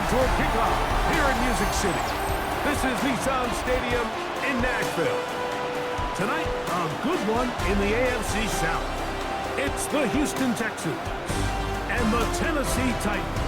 toward kickoff here in Music City. This is Nissan Stadium in Nashville. Tonight, a good one in the AFC South. It's the Houston Texans and the Tennessee Titans.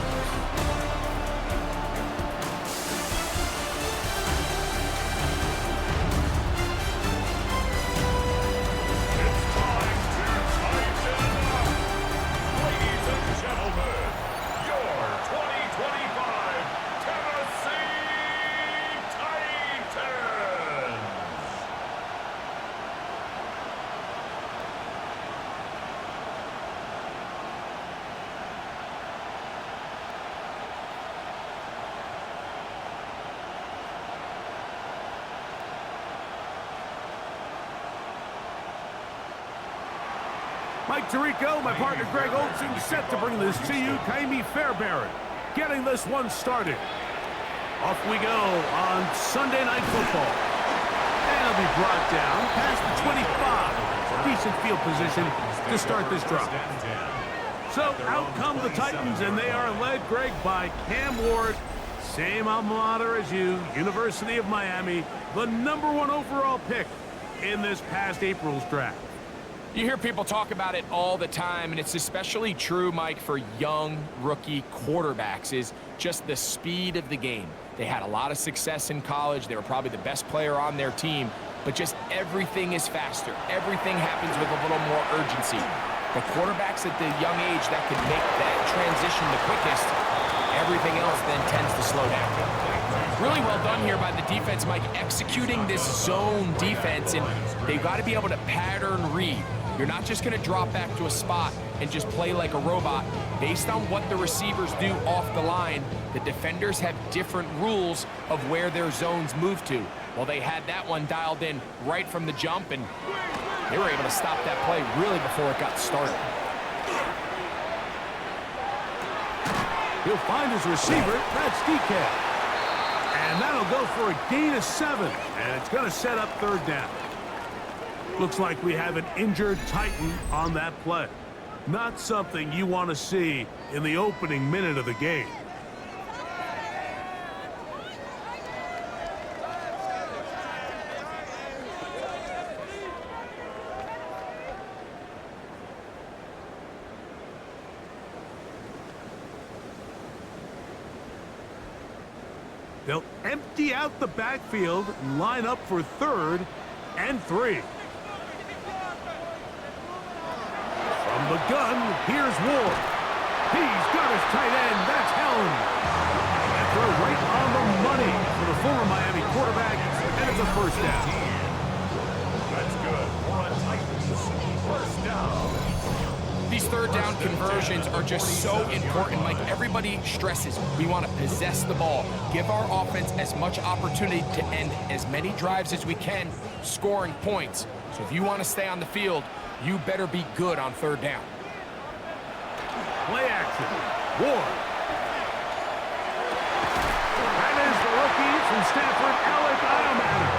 Mike Tirico, my partner Greg Olson, set to bring this to you. Kaimi Fairbairn getting this one started. Off we go on Sunday Night Football. And it'll be brought down past the 25. Decent field position to start this drive. So out come the Titans, and they are led, Greg, by Cam Ward. Same alma mater as you, University of Miami, the #1 overall pick in this past April's draft. You hear people talk about it all the time, and it's especially true, Mike, for young rookie quarterbacks, is just the speed of the game. They had a lot of success in college. They were probably the best player on their team, but just everything is faster. Everything happens with a little more urgency. The quarterbacks at the young age that can make that transition the quickest, everything else then tends to slow down. Really well done here by the defense, Mike, executing this zone defense, and they've got to be able to pattern read. You're not just going to drop back to a spot and just play like a robot. Based on what the receivers do off the line, the defenders have different rules of where their zones move to. Well, they had that one dialed in right from the jump, and they were able to stop that play really before it got started. He'll find his receiver. That's DK. And that'll go for a gain of 7. And it's going to set up third down. Looks like we have an injured Titan on that play. Not something you want to see in the opening minute of the game. They'll empty out the backfield and line up for 3rd and 3. From the gun, here's Ward. He's got his tight end. That's Helm. And throw right on the money for the former Miami quarterback, and it's a first down. That's good for a Titans first down. These third down conversions are just so important. Like everybody stresses, we want to possess the ball, give our offense as much opportunity to end as many drives as we can, scoring points. So if you want to stay on the field, you better be good on third down. Play action. Ward. That is the rookie from Stanford, Alec Iomatter.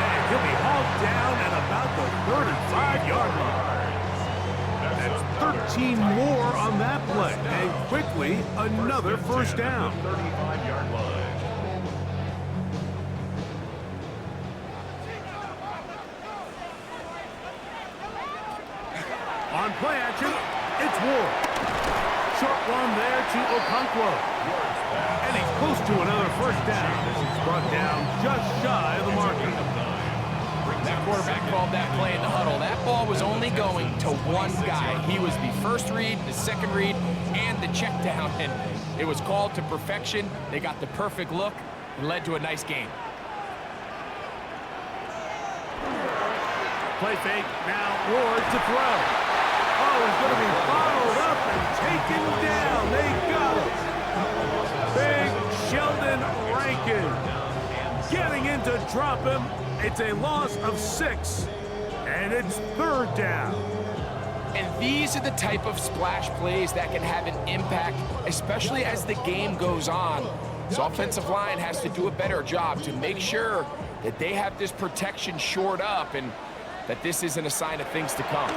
And he'll be hauled down at about the 35-yard line. That's 13 more on that play. And quickly, another first down. 35-yard line. On play action, it's Ward. Short one there to Okonkwo. And he's close to another first down. This is brought down just shy of the marker. That quarterback called that play in the huddle. That ball was only going to one guy. He was the first read, the second read, and the check down. And it was called to perfection. They got the perfect look and led to a nice game. Play fake, now Ward to throw. Oh, he's going to be followed up and taken down. They got him. Big Sheldon Rankin getting in to drop him. It's a loss of 6, and it's third down. And these are the type of splash plays that can have an impact, especially as the game goes on. This offensive line has to do a better job to make sure that they have this protection shored up and that this isn't a sign of things to come.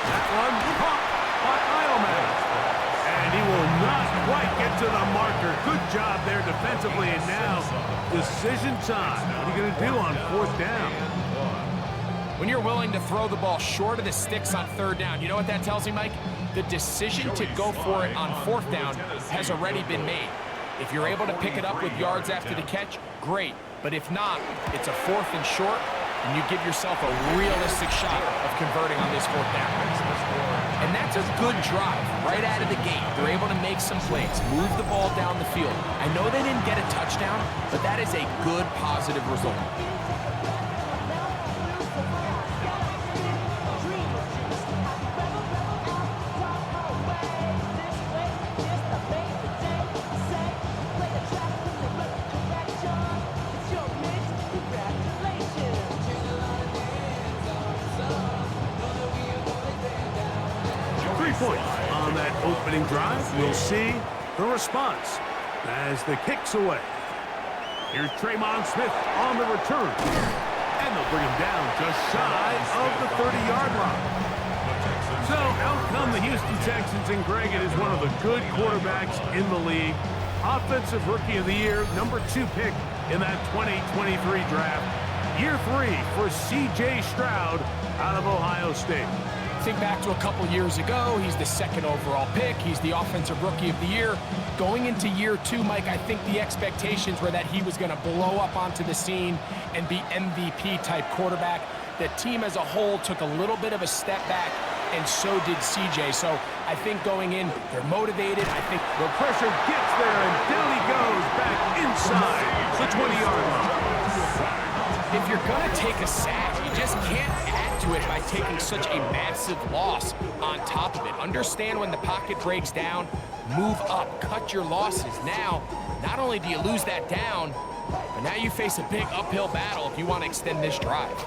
That one caught by Iomatter. And he will not quite get to the defensively, and now decision time. What are you going to do on 4th down? When you're willing to throw the ball short of the sticks on 3rd down, you know what that tells me, Mike? The decision to go for it on 4th down has already been made. If you're able to pick it up with yards after the catch, great. But if not, it's a 4th and short, and you give yourself a realistic shot of converting on this 4th down. And that's a good drive right out of the gate. They're able to make some plays, move the ball down the field. I know they didn't get a touchdown, but that is a good, positive result. Points on that opening drive. We'll see the response as the kick's away. Here's Tremon Smith on the return. And they'll bring him down just shy of the 30-yard line. So out come the Houston Texans, and Greg, it is one of the good quarterbacks in the league. Offensive Rookie of the Year, number 2 pick in that 2023 draft. Year 3 for C.J. Stroud out of Ohio State. Think back to a couple years ago, he's the 2nd overall pick. He's the Offensive Rookie of the Year. Going into year 2, Mike, I think the expectations were that he was going to blow up onto the scene and be MVP-type quarterback. The team as a whole took a little bit of a step back, and so did CJ. So I think going in, they're motivated. I think the pressure gets there, and down he goes back inside the 20-yard line. If you're going to take a sack, you just can't add to it by taking such a massive loss on top of it. Understand when the pocket breaks down, move up, cut your losses. Now, not only do you lose that down, but now you face a big uphill battle if you want to extend this drive.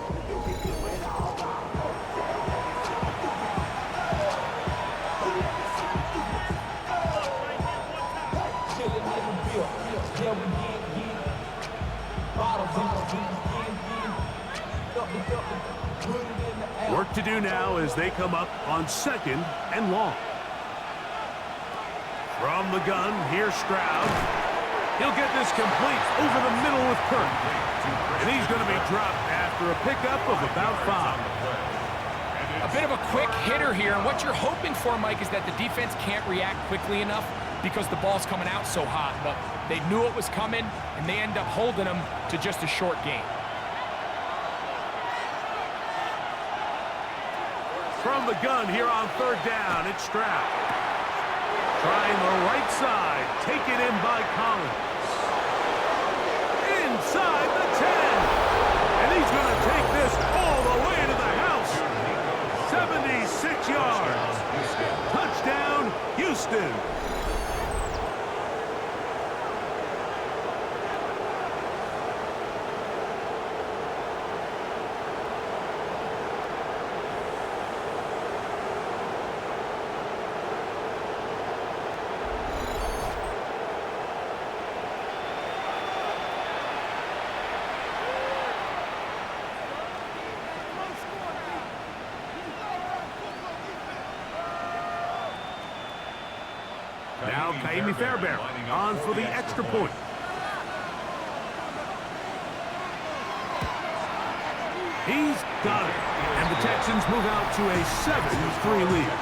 Work to do now as they come up on 2nd and long. From the gun, here's Stroud. He'll get this complete over the middle with Kirk. And he's going to be dropped after a pickup of about 5. A bit of a quick hitter here, and what you're hoping for, Mike, is that the defense can't react quickly enough because the ball's coming out so hot. But they knew it was coming, and they end up holding them to just a short gain. From the gun here on 3rd down, it's Stroud. Trying the right side, taken in by Collins. Inside the 10. And he's going to take this all the way to the house. 76 yards. Touchdown, Houston. Now Kaimi Fairbairn on for the extra point. He's got it. And the Texans move out to a 7-3 lead.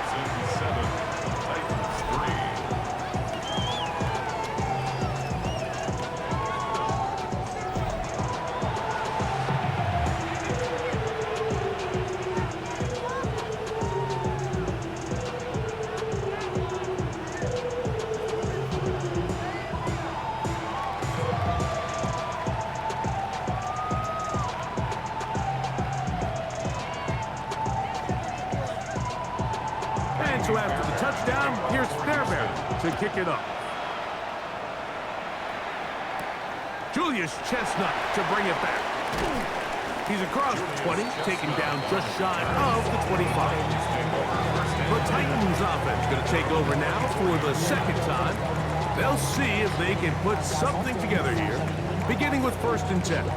So after the touchdown, here's Fairbairn to kick it up. Julius Chestnut to bring it back. He's across the 20, taken down just shy of the 25. The Titans offense going to take over now for the 2nd time. They'll see if they can put something together here, beginning with 1st and 10.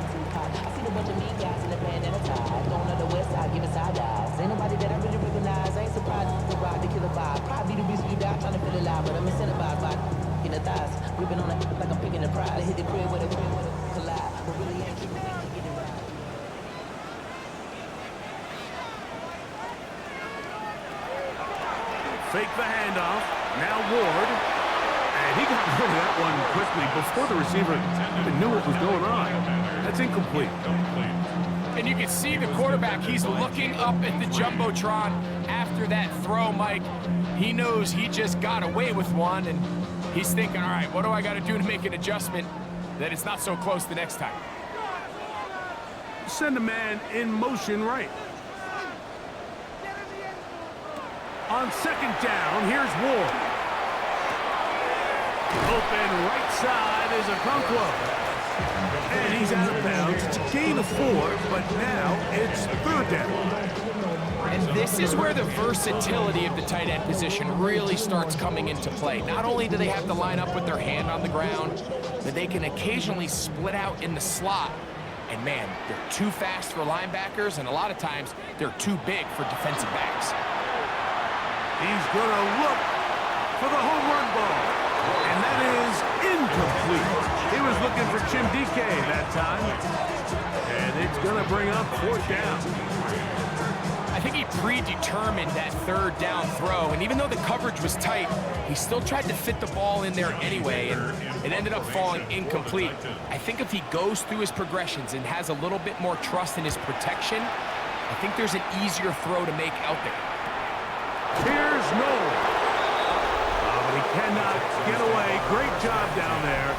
Giving side eyes. Ain't nobody that I really recognize. I ain't surprised to ride the killer vibe. Probably the reason you die trying to feel alive, but I'm incentivized by in the thighs. Ripping on it like I'm picking a prize. They hit the crib with a collide. But really ain't tripping, they can get it right. Fake the handoff. Now Ward. And he got rid of that one quickly before the receiver even knew what was going on. That's incomplete. And you can see the quarterback, he's looking up at the Jumbotron after that throw, Mike. He knows he just got away with one, and he's thinking, all right, what do I got to do to make an adjustment that it's not so close the next time? Send a man in motion right. On second down, here's Ward. Open right side is Okonkwo. And he's out of bounds. It's a gain of 4, but now it's third down. And this is where the versatility of the tight end position really starts coming into play. Not only do they have to line up with their hand on the ground, but they can occasionally split out in the slot. And man, they're too fast for linebackers, and a lot of times they're too big for defensive backs. He's going to look for the home run ball. And that is incomplete. He was looking for Chim DK that time. And it's going to bring up fourth down. I think he predetermined that third down throw, and even though the coverage was tight, he still tried to fit the ball in there anyway, and it ended up falling incomplete. I think if he goes through his progressions and has a little bit more trust in his protection, I think there's an easier throw to make out there. Here's Noel. But he cannot get away. Great job down there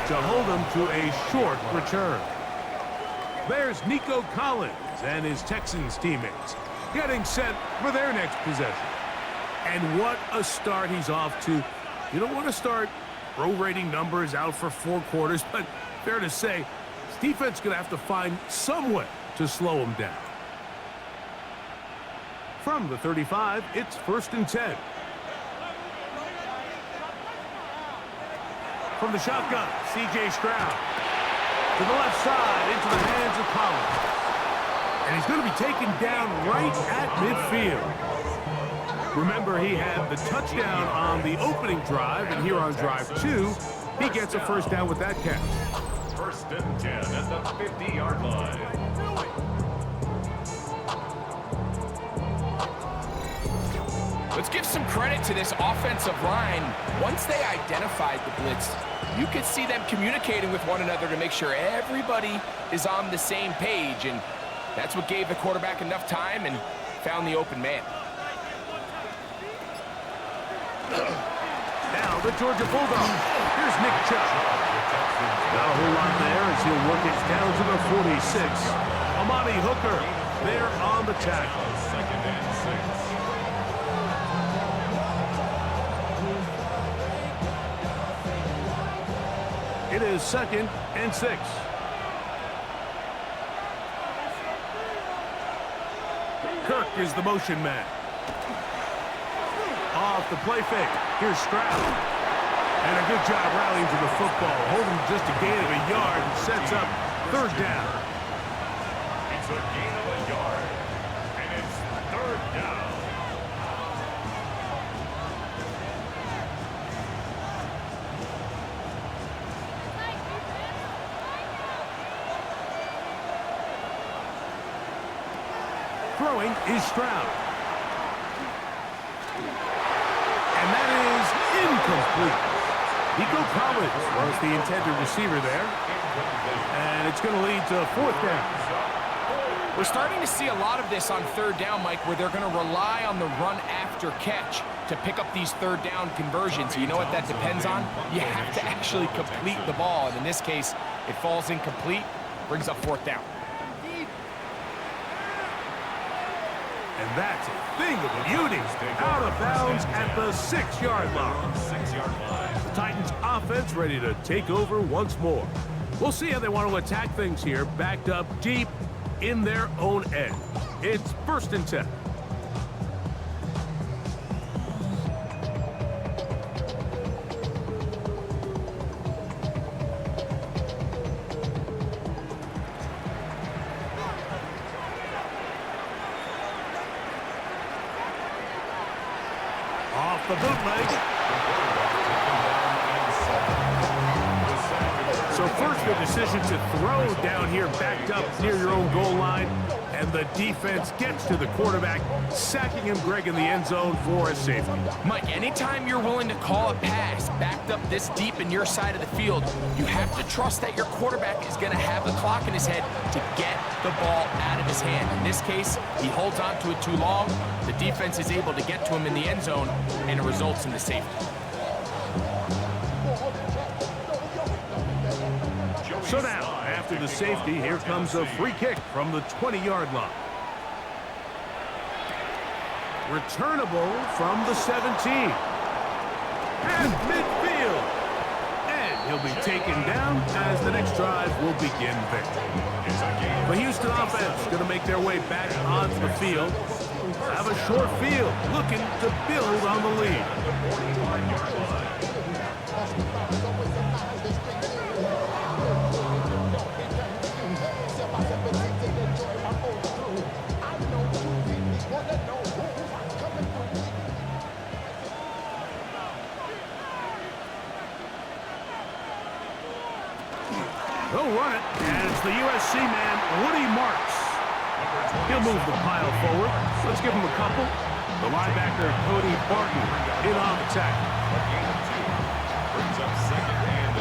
to hold him to a short return. There's Nico Collins and his Texans teammates getting set for their next possession. And what a start he's off to. You don't want to start prorating numbers out for 4 quarters, but fair to say, his defense going to have to find some way to slow him down. From the 35, it's 1st and 10. From the shotgun, C.J. Stroud. To the left side, into the hands of Collins. And he's going to be taken down right at midfield. Remember, he had the touchdown on the opening drive, and here on drive 2, he gets a first down with that catch. 1st and 10 at the 50-yard line. Let's give some credit to this offensive line. Once they identified the blitz, you could see them communicating with one another to make sure everybody is on the same page, and that's what gave the quarterback enough time and found the open man. Now the Georgia Bulldogs. Here's Nick Chubb. Not a whole lot there as he'll work it down to the 46. Amani Hooker there on the tackle. 2nd and 6. It is 2nd and 6. Kirk is the motion man. Off the play fake. Here's Stroud. And a good job rallying to the football. Holding just a gain of a yard and sets up third down. It's a gain of a yard. And it's 3rd down. Throwing is Stroud. And that is incomplete. Nico Collins was the intended receiver there. And it's going to lead to 4th down. We're starting to see a lot of this on 3rd down, Mike, where they're going to rely on the run after catch to pick up these 3rd down conversions. You know what that depends on? You have to actually complete the ball. And in this case, it falls incomplete, brings up 4th down. And that's a thing of beauty. Out of bounds at the 6-yard line. 6-yard line. The Titans offense ready to take over once more. We'll see how they want to attack things here, backed up deep in their own end. It's 1st and 10. Off the bootleg. So first, the decision to throw down here backed up near your own goal line, and the defense gets to the quarterback, sacking him, Greg, in the end zone for a safety. Mike, anytime you're willing to call a pass backed up this deep in your side of the field, you have to trust that your quarterback is going to have the clock in his head to get the ball out of his hand. In this case, he holds on to it too long. The defense is able to get to him in the end zone, and it results in the safety. So now, after the safety, here comes a free kick from the 20-yard line. Returnable from the 17. At midfield. And he'll be taken down as the next drive will begin there. The Houston offense going to make their way back onto the field. Have a short field, looking to build on the lead. They'll run it, and it's the USC man, Woody Marks. He'll move the pile forward. Let's give him a couple. The linebacker, Cody Barton, in on the tackle. Brings up second and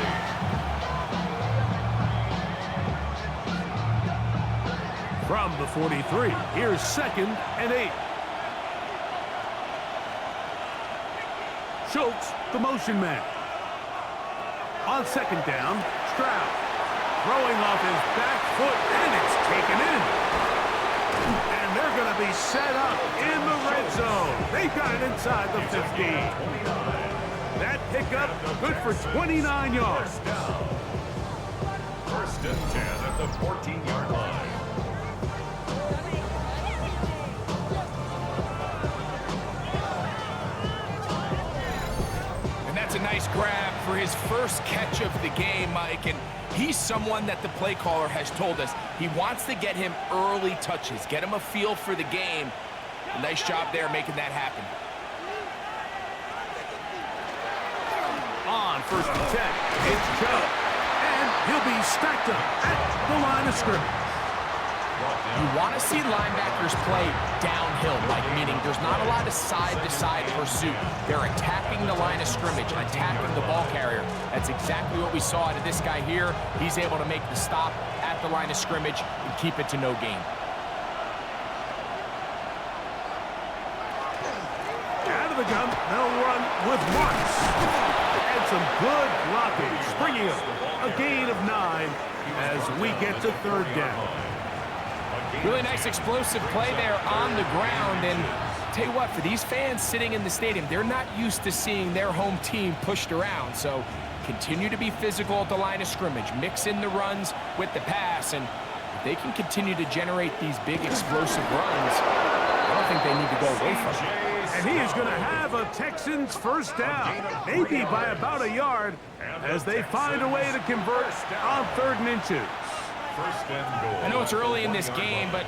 8. From the 43, here's second and 8. Schultz, the motion man. On second down, Stroud. Throwing off his back foot, and it's taken in. And they're going to be set up in the red zone. They've got it inside the 15. That pickup good for 29 yards. First and 10 at the 14-yard line. And that's a nice grab for his first catch of the game, Mike. And he's someone that the play caller has told us he wants to get him early touches, get him a feel for the game. A nice job there making that happen. On first and 10, it's Joe. And he'll be stacked up at the line of scrimmage. You want to see linebackers play downhill, Mike, meaning there's not a lot of side-to-side pursuit. They're attacking the line of scrimmage, attacking the ball carrier. That's exactly what we saw out of this guy here. He's able to make the stop at the line of scrimmage and keep it to no gain. Out of the gun, they'll run with Marks. And some good blocking, springing up a gain of 9 as we get to third down. Really nice explosive play there on the ground. And tell you what, for these fans sitting in the stadium, they're not used to seeing their home team pushed around. So continue to be physical at the line of scrimmage. Mix in the runs with the pass. And if they can continue to generate these big explosive runs, I don't think they need to go away from it. And he is going to have a Texans first down, maybe by about a yard, as they find a way to convert on 3rd and inches. First and goal. I know it's early in this game, but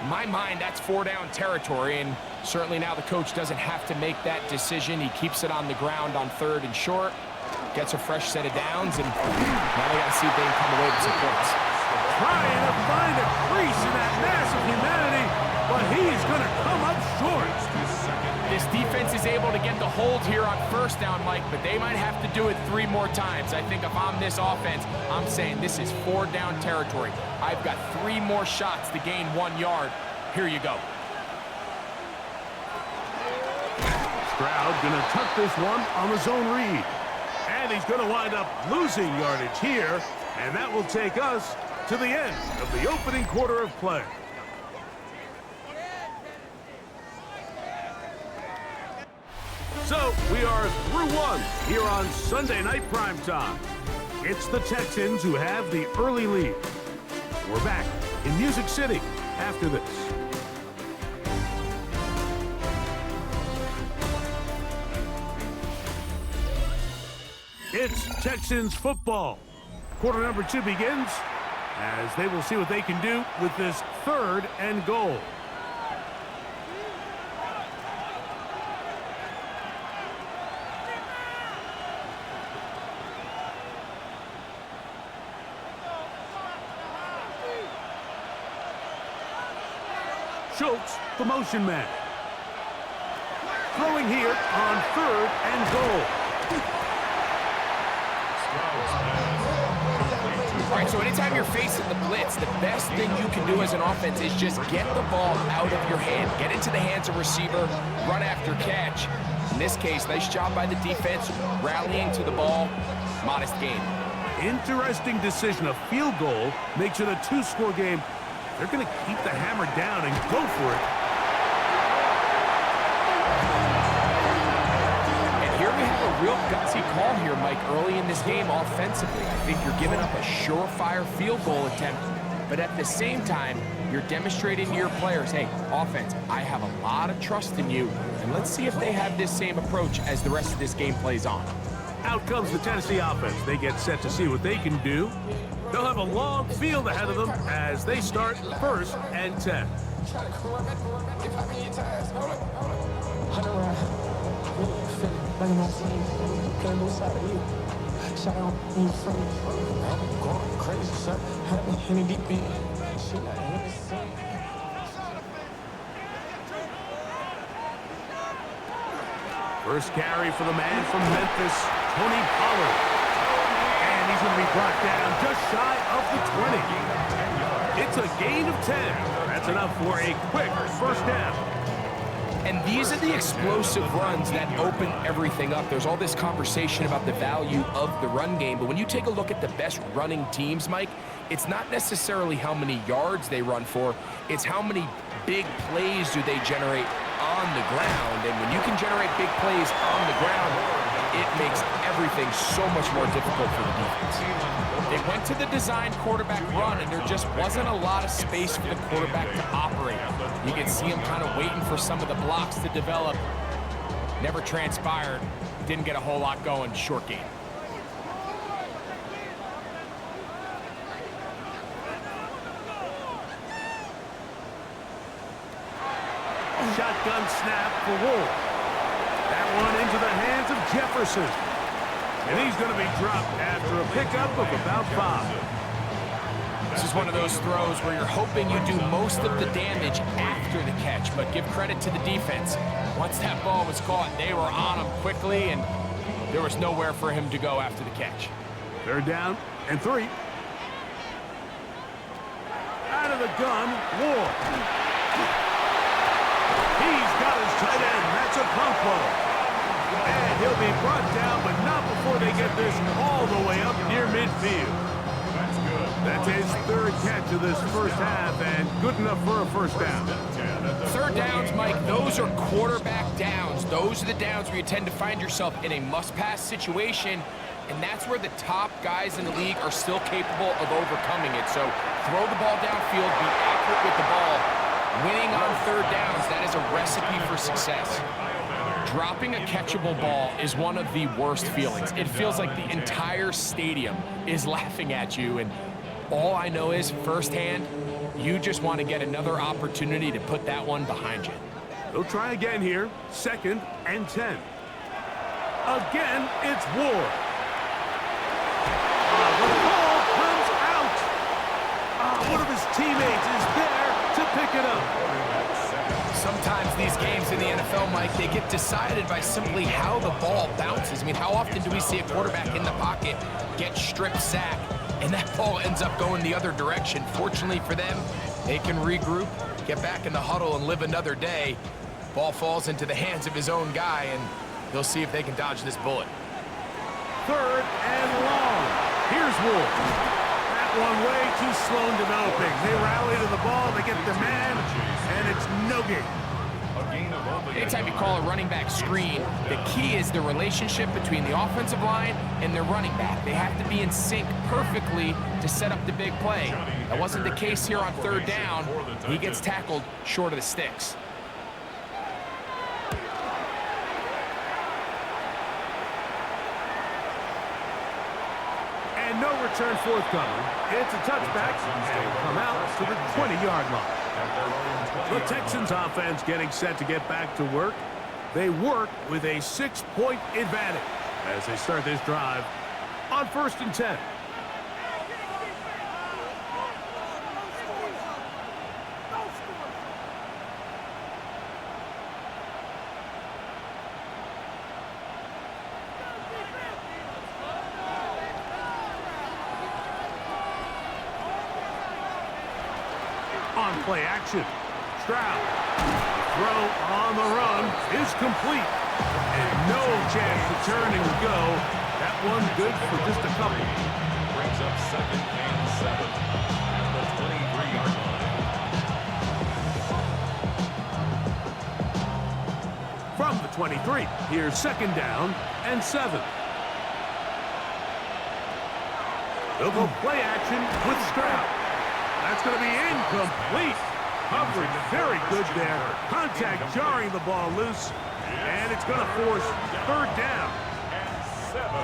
in my mind, that's 4-down territory, and certainly now the coach doesn't have to make that decision. He keeps it on the ground on 3rd and short, gets a fresh set of downs, and now they got to see if they can come away with some points. Trying to find a crease in that mass of humanity, but he's going to come up short. This defense is able to get the hold here on 1st down, Mike, but they might have to do it 3 more times. I think if I'm this offense, I'm saying this is 4-down territory. I've got 3 more shots to gain 1 yard. Here you go. Stroud going to tuck this one on the zone read. And he's going to wind up losing yardage here, and that will take us to the end of the opening quarter of play. So, we are through 1 here on Sunday Night Primetime. It's the Texans who have the early lead. We're back in Music City after this. It's Texans football. Quarter number 2 begins as they will see what they can do with this 3rd and goal. chokes the motion man. Throwing here on 3rd and goal. All right, so anytime you're facing the blitz, the best thing you can do as an offense is just get the ball out of your hand. Get into the hands of receiver, run after catch. In this case, nice job by the defense, rallying to the ball. Modest gain. Interesting decision. A field goal makes it a 2-score game. They're going to keep the hammer down and go for it. And here we have a real gutsy call here, Mike, early in this game offensively. I think you're giving up a surefire field goal attempt, but at the same time, you're demonstrating to your players, hey, offense, I have a lot of trust in you, and let's see if they have this same approach as the rest of this game plays on. Out comes the Tennessee offense. They get set to see what they can do. They'll have a long field ahead of them as they start 1st and 10. First carry for the man from Memphis, Tony Pollard. And he's going to be brought down just shy of the 20. It's a gain of 10. That's enough for a quick first down. And these are the explosive runs that open everything up. There's all this conversation about the value of the run game, but when you take a look at the best running teams, Mike, it's not necessarily how many yards they run for, it's how many big plays do they generate on the ground. And when you can generate big plays on the ground, it makes everything so much more difficult for the defense. They went to the design quarterback run, and there just wasn't a lot of space for the quarterback to operate. You can see him kind of waiting for some of the blocks to develop. Never transpired. Didn't get a whole lot going. Short game. Shotgun snap for Wolf. That one into the hands of Jefferson. And he's going to be dropped after a pickup of about 5. This is one of those throws where you're hoping you do most of the damage after the catch, but give credit to the defense. Once that ball was caught, they were on him quickly, and there was nowhere for him to go after the catch. 3rd down and 3. Out of the gun, Ward. He's got his tight end. That's a pump ball. And he'll be brought down, but not before they get this all the way up near midfield. That's good. That's his 3rd catch of this first half, and good enough for a first down. 3rd downs, Mike, those are quarterback downs. Those are the downs where you tend to find yourself in a must-pass situation, and that's where the top guys in the league are still capable of overcoming it. So throw the ball downfield, be accurate with the ball. Winning on 3rd downs, that is a recipe for success. Dropping a catchable ball is one of the worst feelings. It feels like the entire stadium is laughing at you, and all I know is firsthand, you just want to get another opportunity to put that one behind you. They'll try again here. 2nd and 10. Again, it's Ward. The ball comes out. One of his teammates is there to pick it up. Sometimes these games in the NFL, Mike, they get decided by simply how the ball bounces. I mean, how often do we see a quarterback in the pocket get strip sack, and that ball ends up going the other direction? Fortunately for them, they can regroup, get back in the huddle, and live another day. Ball falls into the hands of his own guy, and they'll see if they can dodge this bullet. 3rd and long. Here's Wolf. That one way too slow in developing. They rally to the ball, they get the man, and it's no gain. Anytime you call a running back screen, the key is the relationship between the offensive line and their running back. They have to be in sync perfectly to set up the big play. That wasn't the case here on 3rd down. He gets tackled short of the sticks. And no return forthcoming. It's a touchback, and will come out to the 20-yard line. The Texans offense getting set to get back to work. They work with a 6-point advantage as they start this drive on 1st and 10. on play action. Stroud. Throw on the run is complete. And no chance to turn and go. That one good for just a couple. Brings up 2nd and 7 at the 23-yard line. From the 23, here's 2nd down and 7. They'll go play action with Stroud. That's going to be incomplete. Coverage very good there. Contact jarring the ball loose. And it's going to force 3rd down.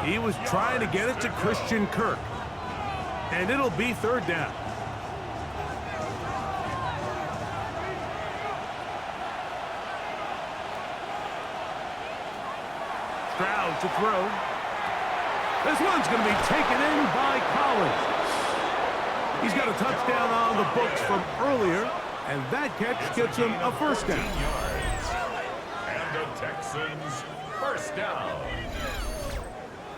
He was trying to get it to Christian Kirk. And it'll be 3rd down. Stroud to throw. This one's going to be taken in by Collins. He's got a touchdown on the books from earlier, and that catch gets him a 1st down. And the Texans, 1st down.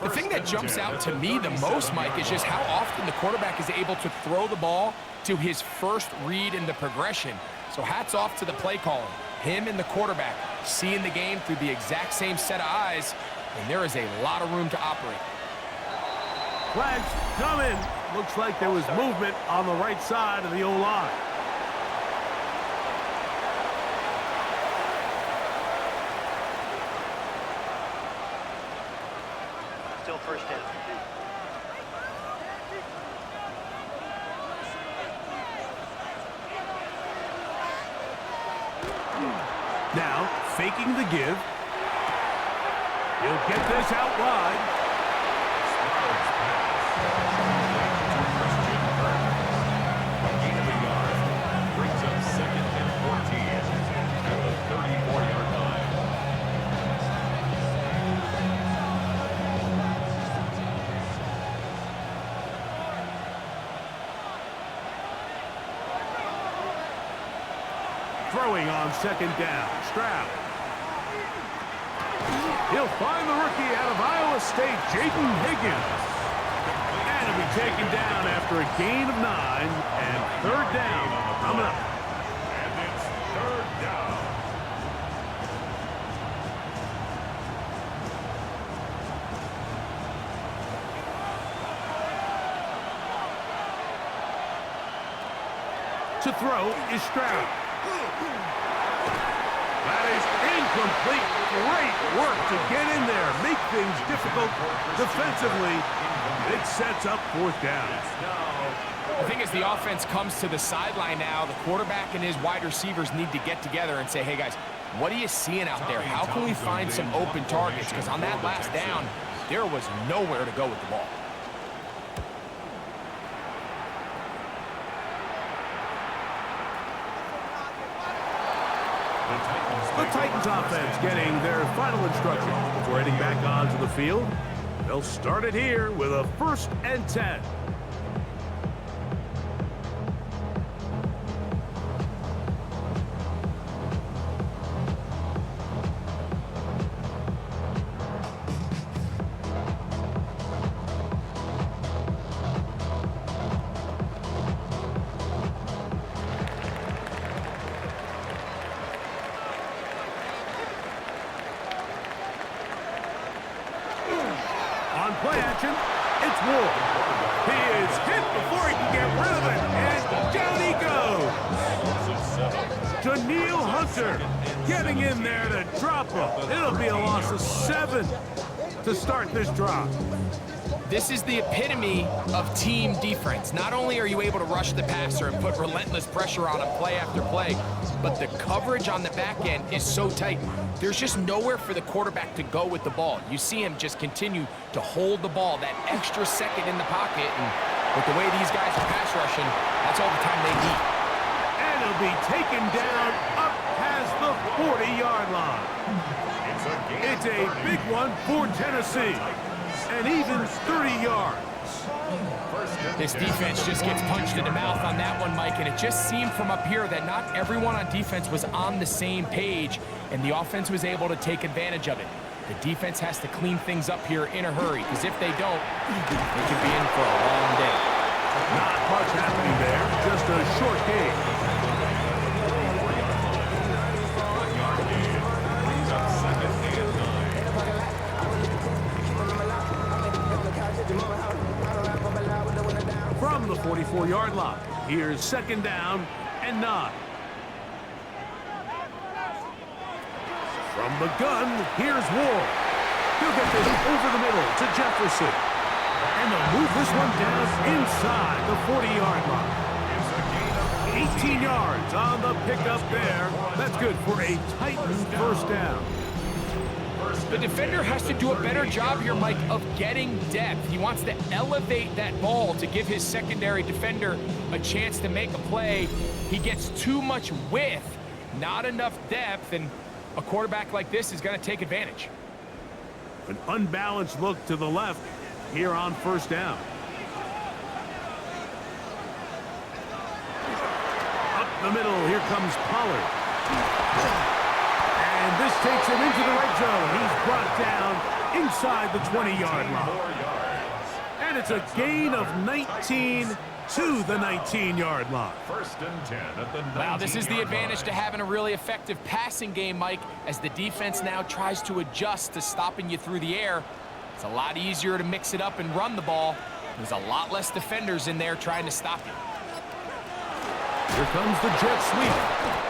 The thing that jumps out to me the most, Mike, is just how often the quarterback is able to throw the ball to his first read in the progression. So hats off to the play caller. Him and the quarterback seeing the game through the exact same set of eyes, and there is a lot of room to operate. Flags come in. Looks like there was movement on the right side of the O-line. Still 1st down. Now, faking the give. He'll get this out wide. Brings up 2nd and 14 at the 34-yard line. Throwing on 2nd down. Stroud. He'll find the rookie out of Iowa State, Jaden Higgins. And he'll be taken down after a gain of 9 and 3rd down coming up. And it's 3rd down. To throw is Stroud. That is incomplete. Great work to get in there, make things difficult defensively. It sets up 4th down. I think as the offense comes to the sideline now, the quarterback and his wide receivers need to get together and say, hey, guys, what are you seeing out there? How can we find some open targets? Because on that last down, there was nowhere to go with the ball. The Titans offense getting their final instruction before heading back onto the field. They'll start it here with a 1st and 10. On play action, it's Ward. He is hit before he can get rid of it, and down he goes. Daniil Hunter getting in there to drop him. It'll be a loss of 7 to start this drive. This is the epitome of team defense. Not only are you able to rush the passer and put relentless pressure on him play after play, but the coverage on the back end is so tight. There's just nowhere for the quarterback to go with the ball. You see him just continue to hold the ball that extra second in the pocket, and with the way these guys are pass rushing, that's all the time they need. And he'll be taken down up past the 40-yard line. It's a big one for Tennessee. And even 30 yards. This defense just gets punched in the mouth on that one, Mike, and it just seemed from up here that not everyone on defense was on the same page, and the offense was able to take advantage of it. The defense has to clean things up here in a hurry, because if they don't, they could be in for a long day. Not much happening there, just a short game. 44-yard line. Here's second down and 9. From the gun, here's Ward. He'll get this over the middle to Jefferson. And they'll move this one down inside the 40-yard line. 18 yards on the pickup there. That's good for a Titan first down. The defender has to do a better job here, Mike, of getting depth. He wants to elevate that ball to give his secondary defender a chance to make a play. He gets too much width, not enough depth, and a quarterback like this is going to take advantage. An unbalanced look to the left here on first down. Up the middle, here comes Pollard. And this takes him into the red zone. He's brought down inside the 20-yard line. And it's a gain of 19 to the 19-yard line. First and 10 at the 19-yard line. Wow, this is the advantage to having a really effective passing game, Mike, as the defense now tries to adjust to stopping you through the air. It's a lot easier to mix it up and run the ball. There's a lot less defenders in there trying to stop you. Here comes the jet sweep.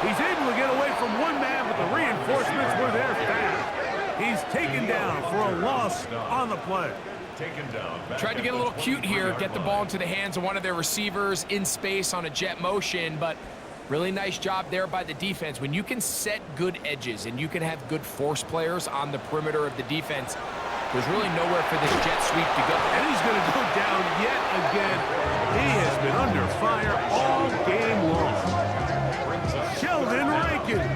He's able to get away from one man, but the reinforcements were there fast. He's taken down for a loss on the play. Taken down. Tried to get a little cute here, get the ball into the hands of one of their receivers in space on a jet motion, but really nice job there by the defense. When you can set good edges and you can have good force players on the perimeter of the defense, there's really nowhere for this jet sweep to go. And he's going to go down yet again. He has been under fire all game long. Sheldon Rankin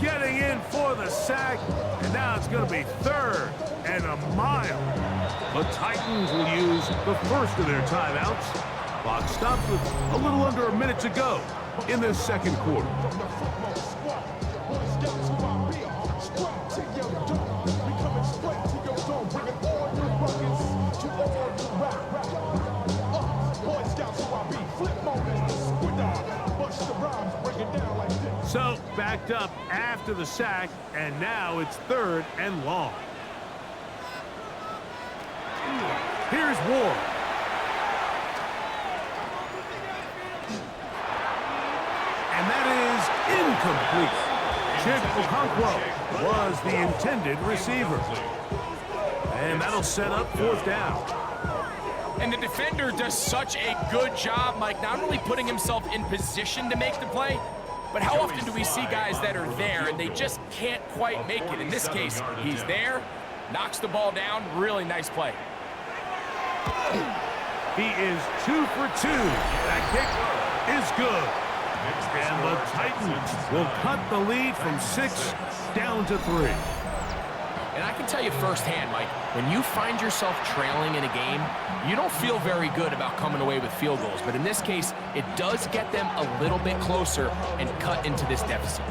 getting in for the sack, and now it's going to be 3rd and a mile. The Titans will use the first of their timeouts. Clock stops with a little under a minute to go in this second quarter. So, backed up after the sack, and now it's 3rd and long. Here's Ward. And that is incomplete. Chip Okonkwo was the intended receiver. And that'll set up 4th down. And the defender does such a good job, Mike, not only putting himself in position to make the play, but how often do we see guys that are there and they just can't quite make it? In this case, he's there, knocks the ball down, really nice play. He is 2 for 2. That kick is good. And the Titans will cut the lead from 6 down to 3. And I can tell you firsthand, Mike, when you find yourself trailing in a game, you don't feel very good about coming away with field goals. But in this case, it does get them a little bit closer and cut into this deficit.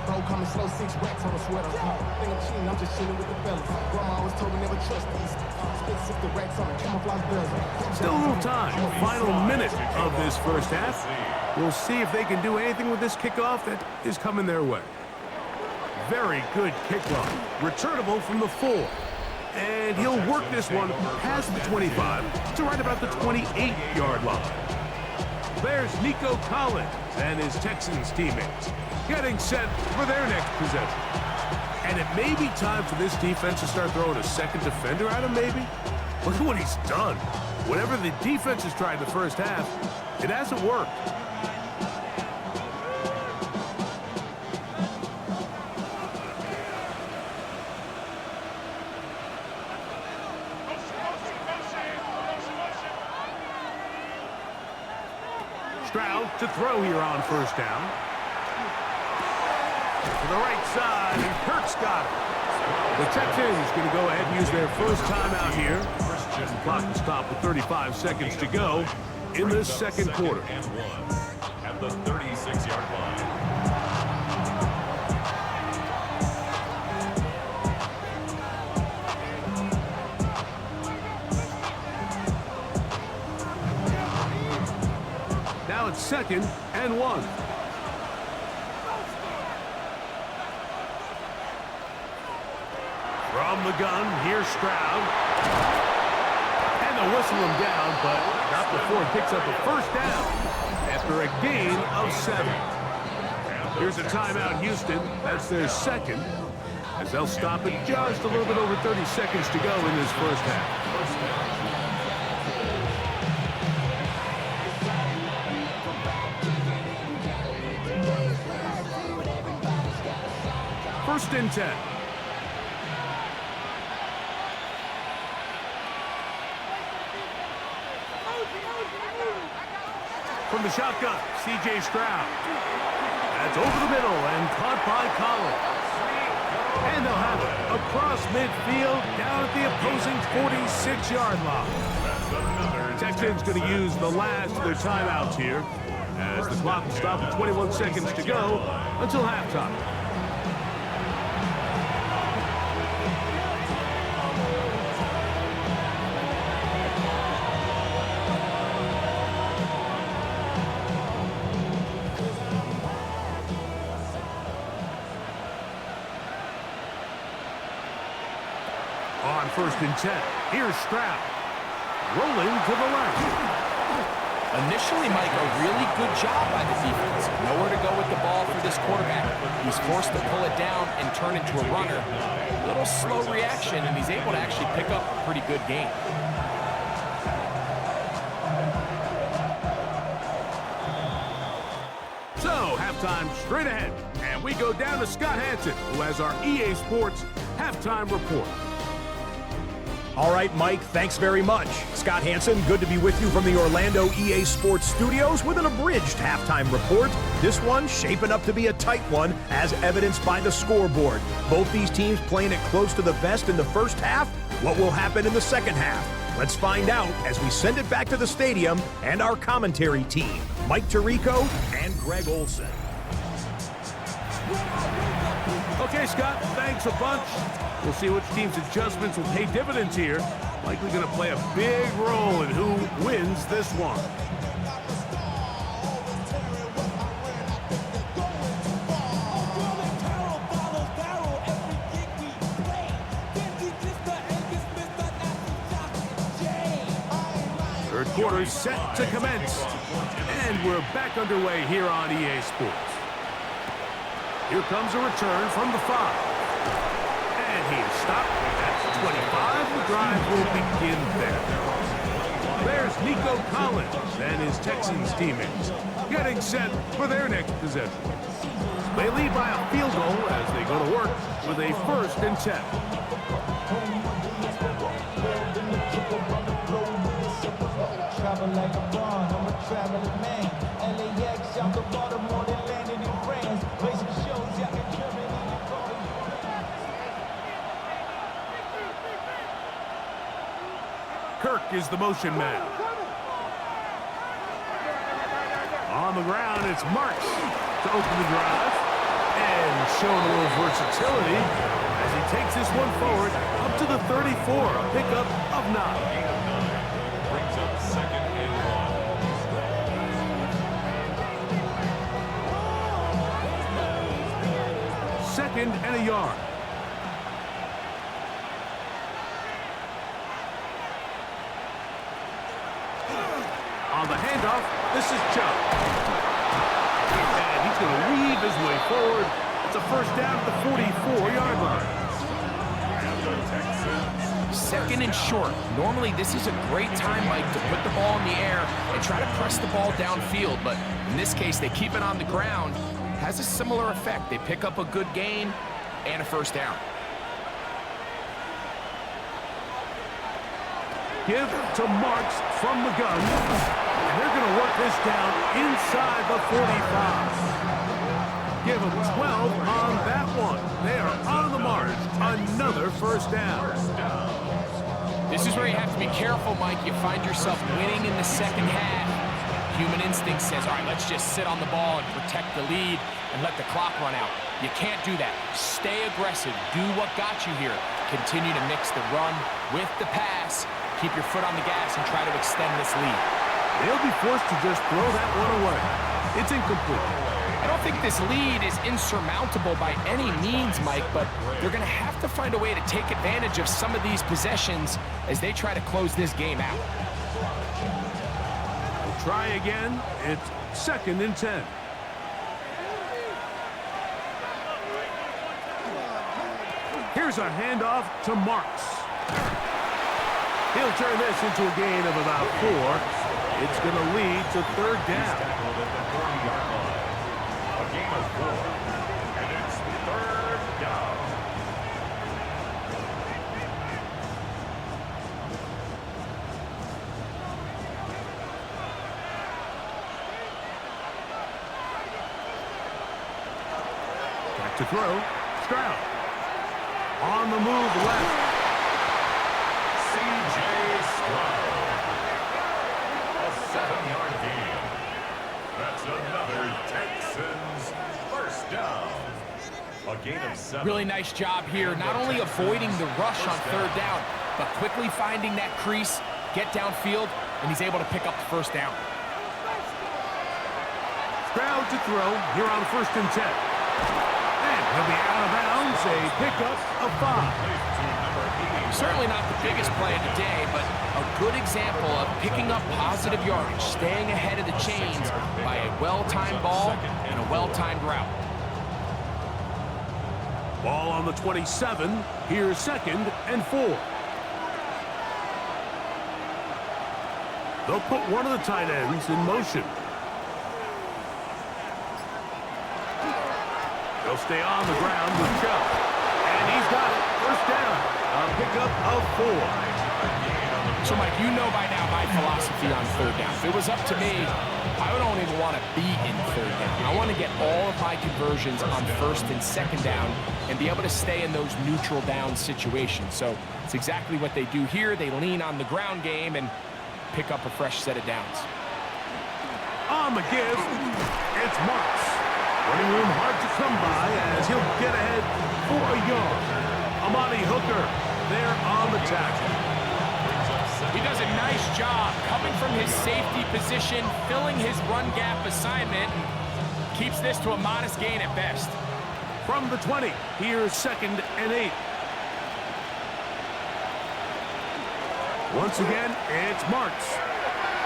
Bro, coming slow, 6 racks on a sweater. Think I'm cheating, I'm just chilling with the fellas. Grandma always told me never trust these. Spit 60 racks on a camouflage belt. Still a little time. Final minute of this first half. We'll see if they can do anything with this kickoff that is coming their way. Very good kickoff. Returnable from the 4. And he'll work this one past the 25 to right about the 28-yard line. There's Nico Collins and his Texans teammates getting set for their next possession. And it may be time for this defense to start throwing a second defender at him, maybe. Look at what he's done. Whatever the defense has tried the first half, it hasn't worked. Stroud to throw here on first down. To the right side, and Kirk's got it. The Texans going to go ahead and use their first timeout here. The clock will stop with 35 seconds to go in this second quarter. And 1 at the 36-yard line. Now it's 2nd and 1. From the gun, here's Stroud. And they'll whistle him down, but not before he picks up a first down after a gain of 7. Here's a timeout, Houston. That's their second, as they'll stop it just a little bit over 30 seconds to go in this first half. First and 10. From the shotgun, C.J. Stroud. That's over the middle and caught by Collins. And they'll have it across midfield down at the opposing 46-yard line. Texans going to use the last of their timeouts here, as the clock will stop at 21 seconds to go until halftime. On first and 10, here's Stroud, rolling to the left. Initially, Mike, a really good job by the defense. Nowhere to go with the ball for this quarterback. He's forced to pull it down and turn into a runner. A little slow reaction, and he's able to actually pick up a pretty good gain. So, halftime straight ahead, and we go down to Scott Hansen, who has our EA Sports halftime report. All right, Mike, thanks very much. Scott Hansen, good to be with you from the Orlando EA Sports Studios with an abridged halftime report. This one shaping up to be a tight one, as evidenced by the scoreboard. Both these teams playing it close to the vest in the first half. What will happen in the second half? Let's find out as we send it back to the stadium and our commentary team, Mike Tirico and Greg Olson. Okay, Scott, thanks a bunch. We'll see which team's adjustments will pay dividends here. Likely going to play a big role in who wins this one. Third quarter set to commence. And we're back underway here on EA Sports. Here comes a return from the 5. And he is stopped at 25. The drive will begin there. There's Nico Collins and his Texans teammates getting set for their next possession. They lead by a field goal as they go to work with a first and 10. Travel like a bond, I'm a traveling man. LAX, out the Baltimore, they landed in France. Play some shows out in Germany. Kirk is the motion man. On the ground, it's Marks to open the drive. And showing a little versatility as he takes this one forward up to the 34, a pickup of 9. Brings up second and 1. Second and a yard. On the handoff, this is Chubb. And he's going to weave his way forward. It's a first down at the 44-yard line. Second and short. Normally, this is a great time, Mike, to put the ball in the air and try to press the ball downfield. But in this case, they keep it on the ground. Has a similar effect. They pick up a good gain and a first down. Give to Marks from the gun. And they're going to work this down inside the 45. Give them 12 on that one. They are on the march. Another first down. This is where you have to be careful, Mike. You find yourself winning in the second half. Human instinct says, all right, let's just sit on the ball and protect the lead and let the clock run out. You can't do that. Stay aggressive. Do what got you here. Continue to mix the run with the pass. Keep your foot on the gas and try to extend this lead. They'll be forced to just throw that one away. It's incomplete. I don't think this lead is insurmountable by any means, Mike, but they're going to have to find a way to take advantage of some of these possessions as they try to close this game out. We'll try again. It's 2nd and 10. Here's a handoff to Marks. He'll turn this into a gain of about 4. It's going to lead to 3rd down. A gain of 4, and it's 3rd down. Back to throw. Stroud. On the move left. C.J. Stroud. A 7-yard gain. That's another Texans first down. A gain of 7. Really nice job here, not only avoiding the rush on 3rd down, but quickly finding that crease, get downfield, and he's able to pick up the 1st down. Stroud to throw here on 1st and 10. And he'll be out of bounds, a pickup of 5. Certainly not the biggest play of the day, but a good example of picking up positive yardage, staying ahead of the chains by a well-timed ball and a well-timed route. Ball on the 27. Here's 2nd and 4. They'll put one of the tight ends in motion. They'll stay on the ground with Chubb. And he's got it. 1st down. A pickup of 4. So, Mike, you know by now my philosophy on 3rd down. If it was up to me, I don't even want to be in 3rd down. I want to get all of my conversions on 1st and 2nd down and be able to stay in those neutral down situations. So it's exactly what they do here. They lean on the ground game and pick up a fresh set of downs. On the give, it's Marks. Running room hard to come by as he'll get ahead for a yard. Amani Hooker there on the tackle. He does a nice job coming from his safety position, filling his run gap assignment, and keeps this to a modest gain at best. From the 20, here's 2nd and 8. Once again, it's Marks.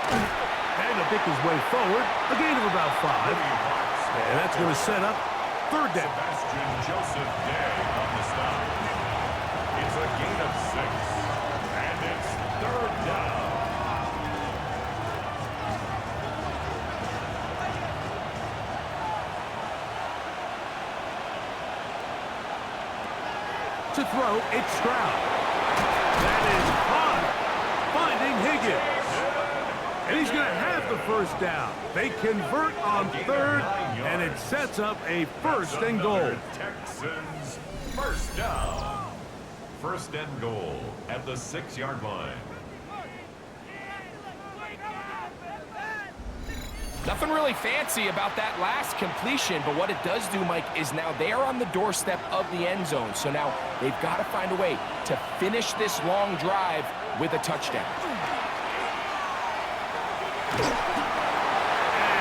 And to pick his way forward, a gain of about 5. And that's going to set up 3rd down. Sebastian Joseph Day on the stop. It's a gain of 6, and it's 3rd down. To throw, it's Stroud. That is Connor finding Higgins. And he's going to have the 1st down. They convert on 3rd, and it sets up a 1st and goal. Texans first down. 1st and goal at the 6-yard line. Nothing really fancy about that last completion, but what it does do, Mike, is now they are on the doorstep of the end zone. So now they've got to find a way to finish this long drive with a touchdown. And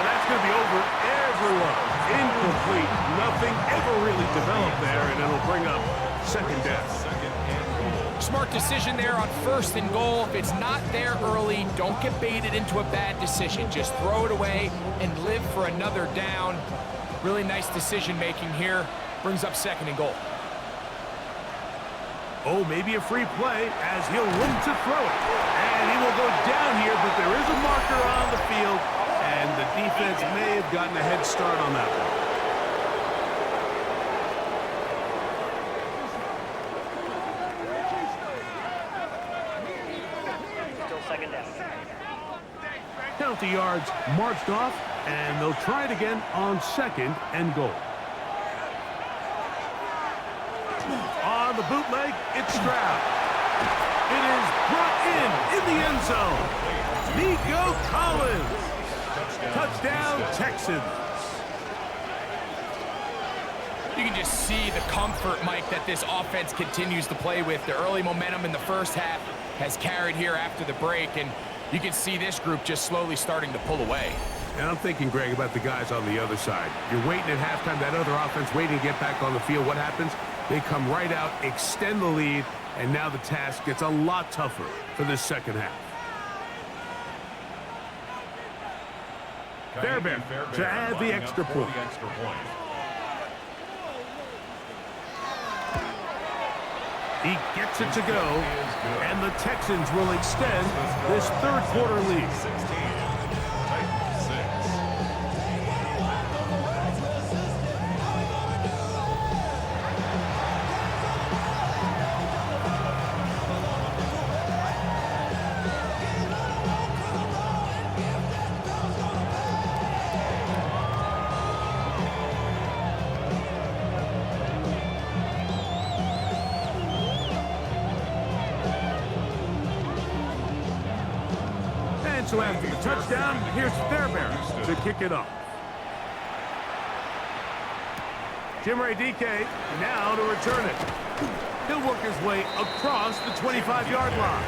that's going to be over everyone. Incomplete. Nothing ever really developed there, and it'll bring up 2nd down. Smart decision there on 1st and goal. If it's not there early, don't get baited into a bad decision. Just throw it away and live for another down. Really nice decision-making here. Brings up 2nd and goal. Oh, maybe a free play as he'll look to throw it. And he will go down here, but there is a marker on the field, and the defense may have gotten a head start on that one. Still 2nd down. Count the yards marched off, and they'll try it again on 2nd and goal. On the bootleg, it's Stroud. It is brought in the end zone. Nico Collins. Touchdown, Texans. You can just see the comfort, Mike, that this offense continues to play with. The early momentum in the 1st half has carried here after the break, and you can see this group just slowly starting to pull away. And I'm thinking, Greg, about the guys on the other side. You're waiting at halftime, that other offense waiting to get back on the field. What happens? They come right out, extend the lead, and now the task gets a lot tougher for this second half. Fairbairn to add the extra point. He gets it to go, and the Texans will extend this third quarter lead. So after the touchdown, here's Fairbairn to kick it off. Jim Radike now to return it. He'll work his way across the 25-yard line.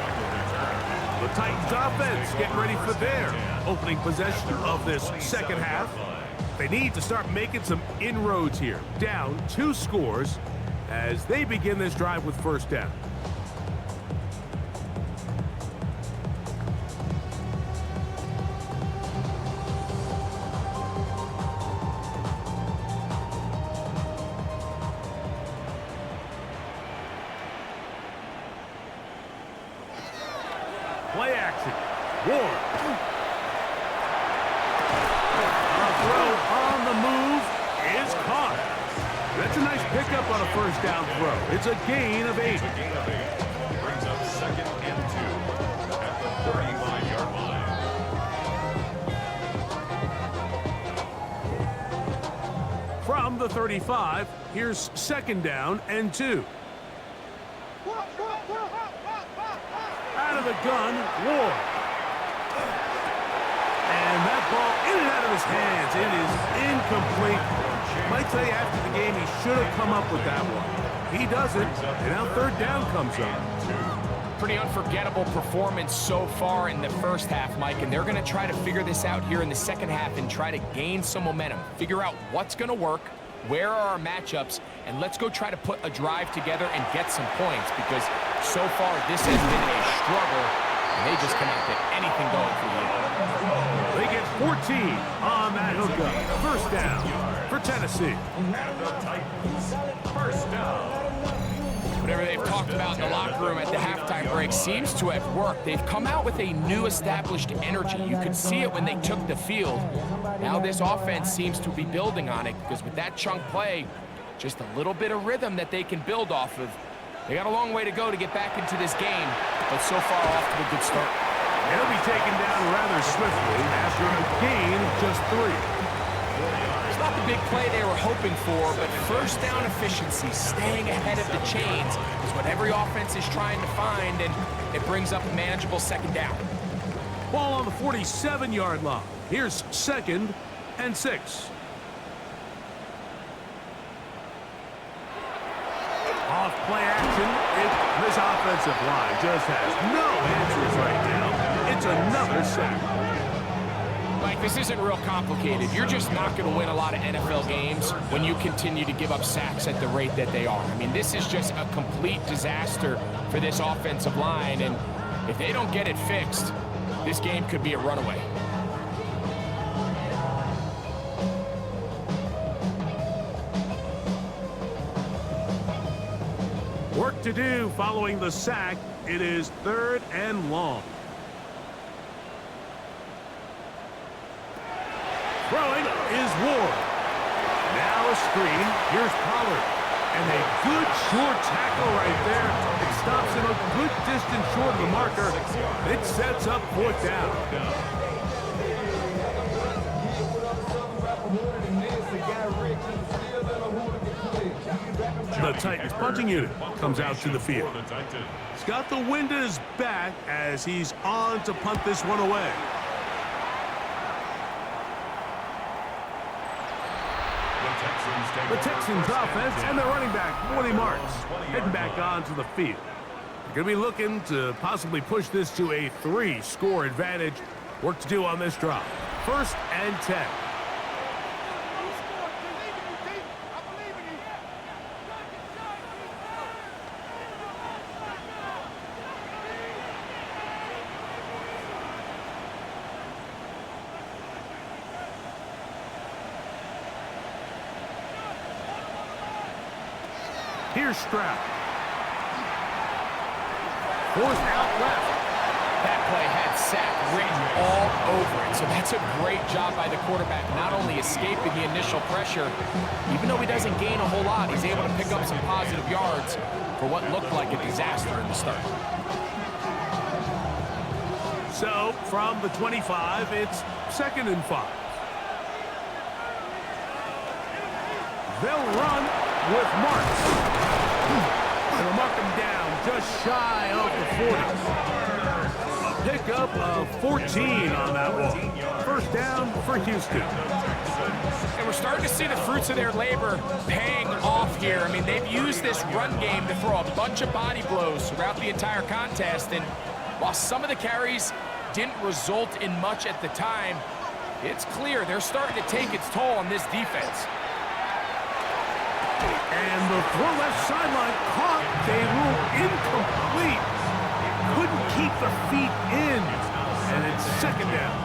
The Titans offense getting ready for their opening possession of this second half. They need to start making some inroads here. Down 2 scores as they begin this drive with first down. Play action. Ward. A throw on the move is caught. That's a nice pickup on a first down throw. It's a gain of 8. Brings up 2nd and 2 at the 35-yard line. From the 35, here's 2nd down and 2. Out of the gun, Ward. And that ball in and out of his hands. It is incomplete. Might tell you after the game he should have come up with that one. He doesn't, and now third down comes up. Pretty unforgettable performance so far in the first half, Mike, and they're going to try to figure this out here in the second half and try to gain some momentum, figure out what's going to work, where are our matchups, and let's go try to put a drive together and get some points, because so far this has been a struggle, and they just cannot get anything going for you. They get 14 on that hookup. First down for Tennessee. And the Titans, first down. Whatever they've talked about in the locker room at the halftime break seems to have worked. They've come out with a new established energy. You could see it when they took the field. Now this offense seems to be building on it, because with that chunk play, just a little bit of rhythm that they can build off of. They got a long way to go to get back into this game, but so far off to a good start. They'll be taken down rather swiftly after a gain of just 3. It's not the big play they were hoping for, but first down efficiency, staying ahead of the chains, is what every offense is trying to find, and it brings up a manageable second down. Ball on the 47-yard line. Here's 2nd and 6. Off play action. This offensive line just has no answers right now. It's another sack. Mike, this isn't real complicated. You're just not going to win a lot of NFL games when you continue to give up sacks at the rate that they are. I mean, this is just a complete disaster for this offensive line, and if they don't get it fixed, this game could be a runaway. Work to do following the sack. It is 3rd and long. Throwing is Ward. Now a screen. Here's Pollard. And a good short tackle right there. It stops him a good distance short of the marker. It sets up 4th down. The Titans punting unit comes out to the field. He's got the wind in his back as he's on to punt this one away. The Texans offense and their running back, Woody Marks, heading back onto the field. They're going to be looking to possibly push this to a 3-score advantage. Work to do on this drive. First and 10. Here's Stroud. Forced out left. That play had sack written all over it, so that's a great job by the quarterback, not only escaping the initial pressure, even though he doesn't gain a whole lot, he's able to pick up some positive yards for what looked like a disaster in the start. So, from the 25, it's 2nd and 5. They'll run with Marks. They'll mark him down just shy of the 40. Pickup of 14 on that one. First down for Houston. And we're starting to see the fruits of their labor paying off here. I mean, they've used this run game to throw a bunch of body blows throughout the entire contest. And while some of the carries didn't result in much at the time, it's clear they're starting to take its toll on this defense. And the throw left sideline caught. They rule incomplete. Couldn't keep the feet in. And it's 2nd down.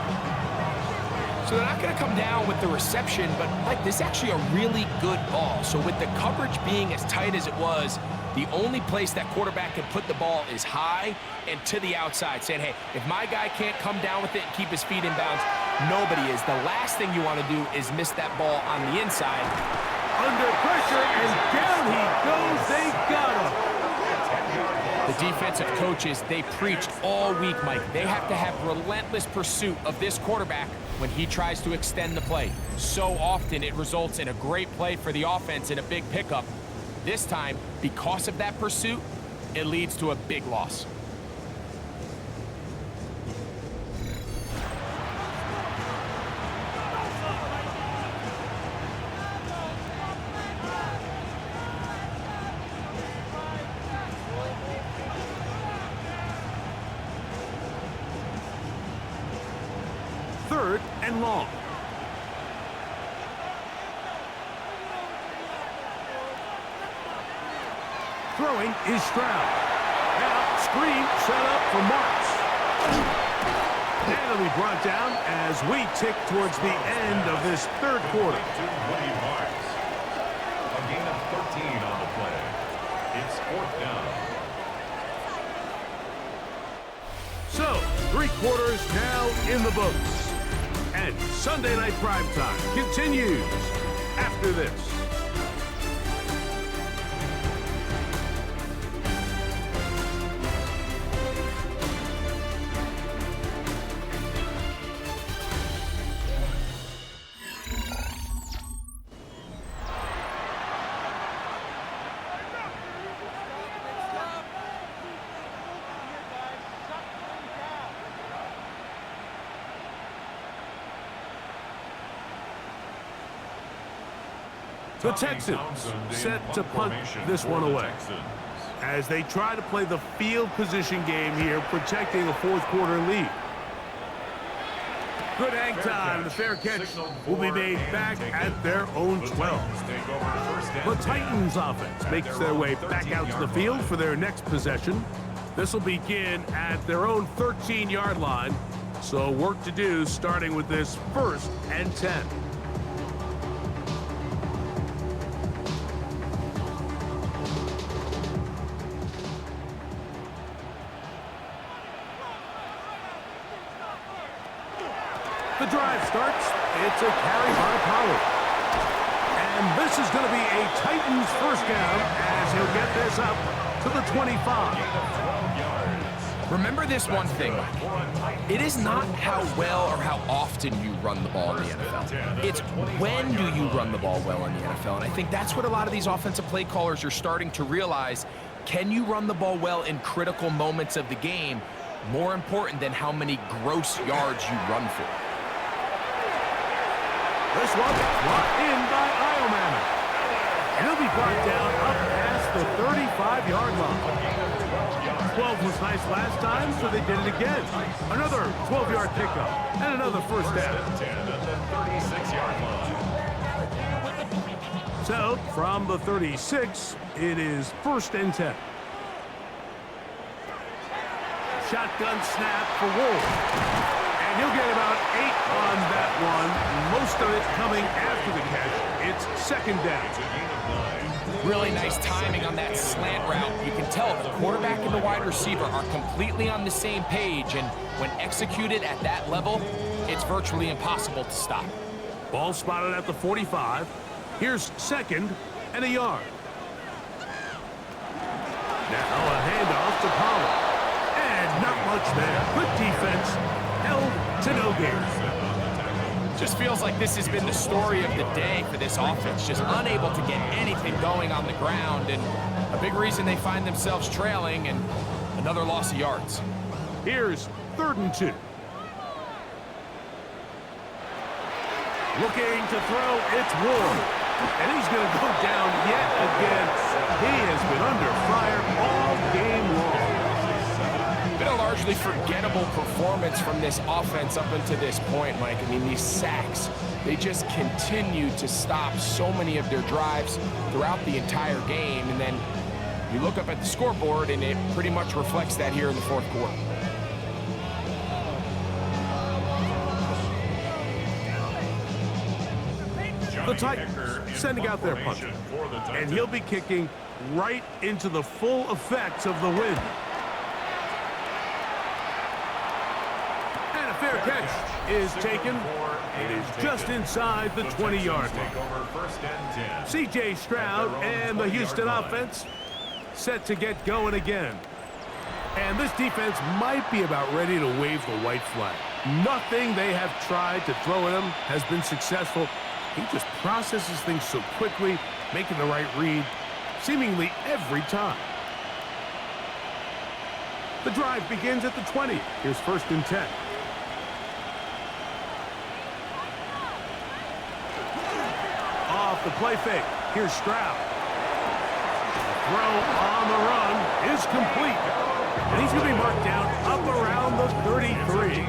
So they're not going to come down with the reception, but Mike, this is actually a really good ball. So with the coverage being as tight as it was, the only place that quarterback can put the ball is high and to the outside, saying, hey, if my guy can't come down with it and keep his feet in bounds, nobody is. The last thing you want to do is miss that ball on the inside. Under pressure, and down he goes. They got him. The defensive coaches, they preached all week, Mike. They have to have relentless pursuit of this quarterback when he tries to extend the play. So often it results in a great play for the offense and a big pickup. This time, because of that pursuit, it leads to a big loss. Third and long. Throwing is Stroud. Now, screen set up for Marks. And it'll be brought down as we tick towards the end of this 3rd quarter. Marks. A gain of 13 on the play. It's 4th down. So, 3 quarters now in the books. And Sunday Night Primetime continues after this. The Texans set to punt this one away as they try to play the field position game here, protecting a 4th quarter lead. Good hang time. The fair catch will be made back at their own 12. The Titans offense makes their way back out to the field for their next possession. This will begin at their own 13-yard line. So work to do starting with this 1st and 10. The drive starts. It's a carry by Pollard. And this is going to be a Titans 1st down as he'll get this up to the 25. Remember this one thing, it is not how well or how often you run the ball in the NFL. It's when do you run the ball well in the NFL, and I think that's what a lot of these offensive play callers are starting to realize. Can you run the ball well in critical moments of the game? More important than how many gross yards you run for. This one brought in by Iomanna. He'll be brought down up past the 35-yard line. 12 was nice last time, so they did it again. Another 12-yard pickup and another first down. 10 at the 36-yard line. So, from the 36, it is 1st and 10. Shotgun snap for Wolf. And he'll get about 8 on that one. Most of it coming after the catch. It's 2nd down. Really nice timing on that slant route. You can tell the quarterback and the wide receiver are completely on the same page, and when executed at that level, it's virtually impossible to stop. Ball spotted at the 45. Here's 2nd and a yard. Now a handoff to Pollard. And not much there. Good defense. Held to no gain. Just feels like this has been the story of the day for this offense. Just unable to get anything going on the ground, and a big reason they find themselves trailing, and another loss of yards. Here's 3rd and 2. Looking to throw, it's Ward. And he's going to go down yet again. He has been under fire all game long. Been a largely forgettable performance from this offense up until this point, Mike. I mean, these sacks, they just continue to stop so many of their drives throughout the entire game. And then you look up at the scoreboard, and it pretty much reflects that here in the 4th quarter. The Titans sending out their punter, and he'll be kicking right into the full effects of the wind. And a fair catch is taken. It is just inside the 20-yard line. C.J. Stroud and the Houston offense set to get going again. And this defense might be about ready to wave the white flag. Nothing they have tried to throw at him has been successful. He just processes things so quickly, making the right read, seemingly every time. The drive begins at the 20. Here's 1st and 10. Off the play fake. Here's Stroud. The throw on the run is complete. And he's going to be marked down up around the 33.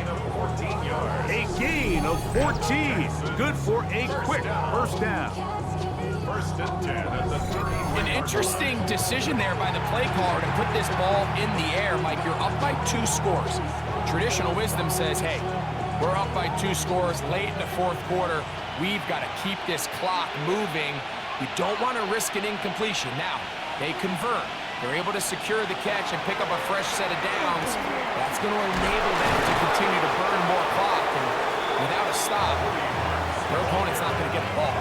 A gain of 14. Good for a quick first down. 1st and 10 at the 30. An interesting decision there by the play caller to put this ball in the air. Mike, you're up by 2 scores. Traditional wisdom says, hey, we're up by 2 scores late in the 4th quarter. We've got to keep this clock moving. You don't want to risk an incompletion. Now, they convert. They're able to secure the catch and pick up a fresh set of downs. That's going to enable them to continue to burn more clock. And without a stop, their opponent's not going to get the ball.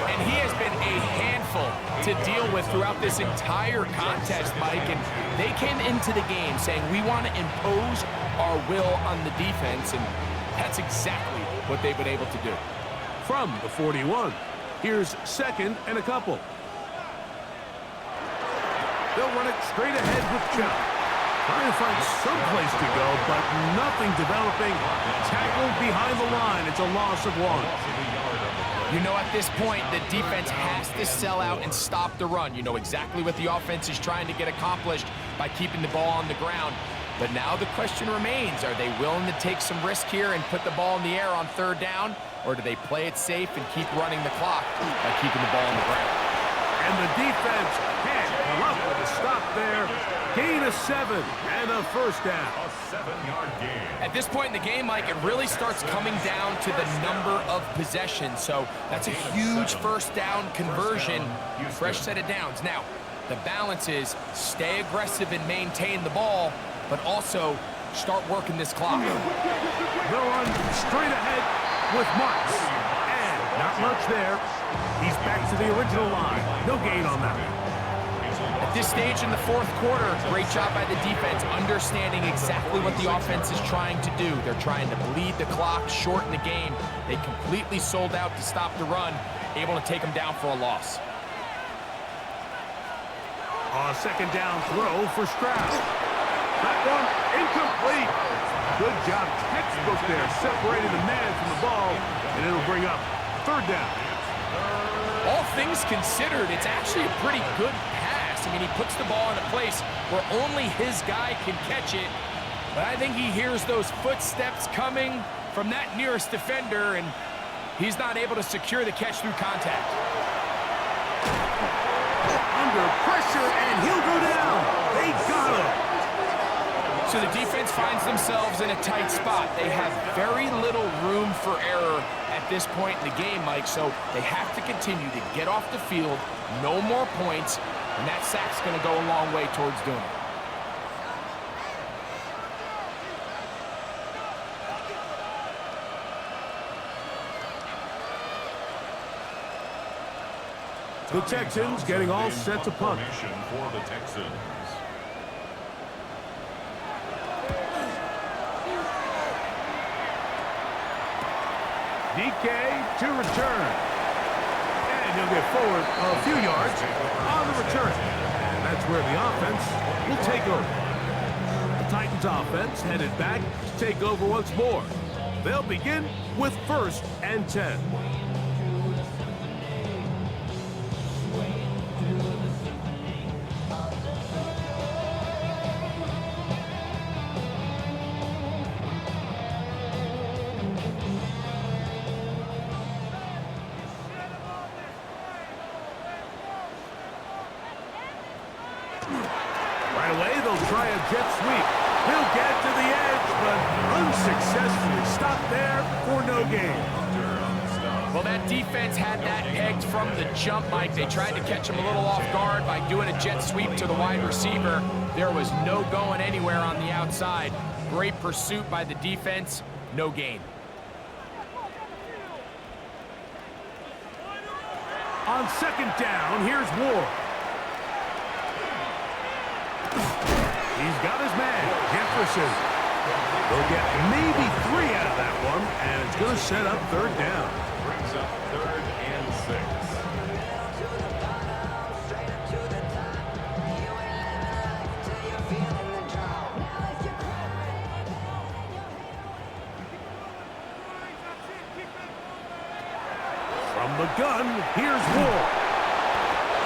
And he has been a handful to deal with throughout this entire contest, Mike. And they came into the game saying, we want to impose our will on the defense. And that's exactly what they've been able to do. From the 41, here's 2nd and a couple. They'll run it straight ahead with Chubb. Trying to find some place to go, but nothing developing. Tackled behind the line. It's a loss of 1. You know, at this point, the defense has to sell out and stop the run. You know exactly what the offense is trying to get accomplished by keeping the ball on the ground. But now the question remains, are they willing to take some risk here and put the ball in the air on 3rd down? Or do they play it safe and keep running the clock by keeping the ball on the ground? And the defense can't come up with a stop there. Gain of 7 and a first down. A 7-yard gain. At this point in the game, Mike, it really starts coming down to the number of possessions. So that's a huge first down conversion, fresh set of downs. Now, the balance is stay aggressive and maintain the ball, but also start working this clock. They'll run straight ahead with Marks. And not much there. He's back to the original line. No gain on that. At this stage in the 4th quarter, great job by the defense, understanding exactly what the offense is trying to do. They're trying to bleed the clock, shorten the game. They completely sold out to stop the run, able to take them down for a loss. A 2nd down throw for Stroud. That one incomplete. Good job, textbook there, separating the man from the ball, and it'll bring up 3rd down. All things considered, it's actually a pretty good pass. passing, and he puts the ball in a place where only his guy can catch it. But I think he hears those footsteps coming from that nearest defender, and he's not able to secure the catch through contact. Under pressure, and he'll go down. They got him. So the defense finds themselves in a tight spot. They have very little room for error at this point in the game, Mike, so they have to continue to get off the field, no more points, and that sack's going to go a long way towards doing it. The Texans getting all set to punt. For the Texans. DK to return. And he'll get forward a few yards on the return. And that's where the offense will take over. The Titans offense headed back to take over once more. They'll begin with 1st and 10. Right away, they'll try a jet sweep. He'll get to the edge, but unsuccessfully stopped there for no gain. Well, that defense had that pegged from the jump, Mike. They tried to catch him a little off guard by doing a jet sweep to the wide receiver. There was no going anywhere on the outside. Great pursuit by the defense, no gain. On 2nd down, here's Ward. He's got his man, Jefferson. They'll get maybe 3 out of that one, and it's going to set up 3rd down. Brings up 3rd and 6. From the gun, here's Ward.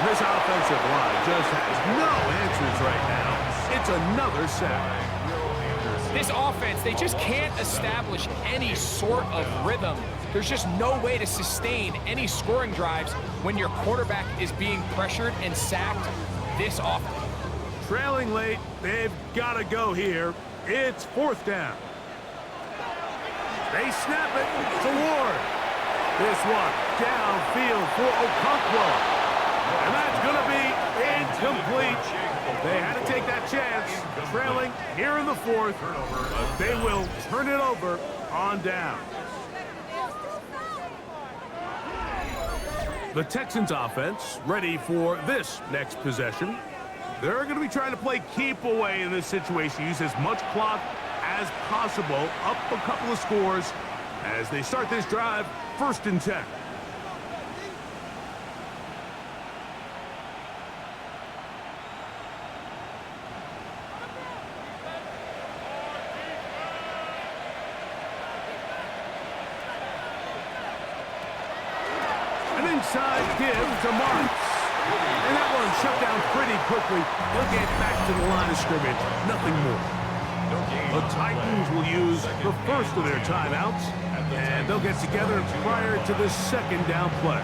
This offensive line just has no answers right now. It's another sack. This offense, they just can't establish any sort of rhythm. There's just no way to sustain any scoring drives when your quarterback is being pressured and sacked this often. Trailing late, they've got to go here. It's 4th down. They snap it to Ward. This one downfield for Okonkwo. And that's going to be incomplete. They had to take that chance. Trailing here in the 4th. They will turn it over on down. The Texans offense ready for this next possession. They're going to be trying to play keep away in this situation. Use as much clock as possible. Up a couple of scores as they start this drive. 1st and 10. Inside give to Marks. And that one shut down pretty quickly. They'll get back to the line of scrimmage. Nothing more. The Titans will use the first of their timeouts, and they'll get together prior to the 2nd down play.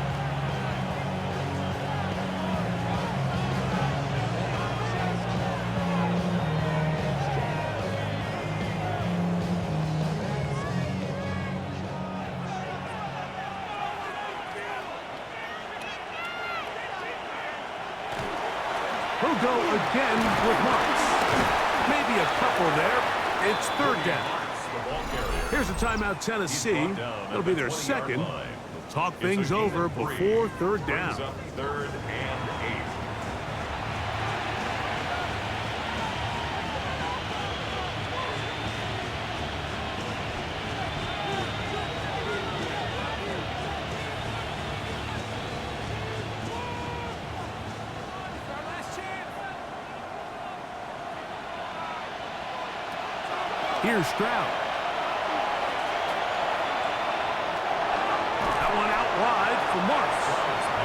He'll go again with Marks. Maybe a couple there. It's 3rd down. Here's a timeout, Tennessee. It'll be their 2nd. They'll talk things over before 3rd down. 3rd and 8. Here's Stroud. That one out wide for Marks.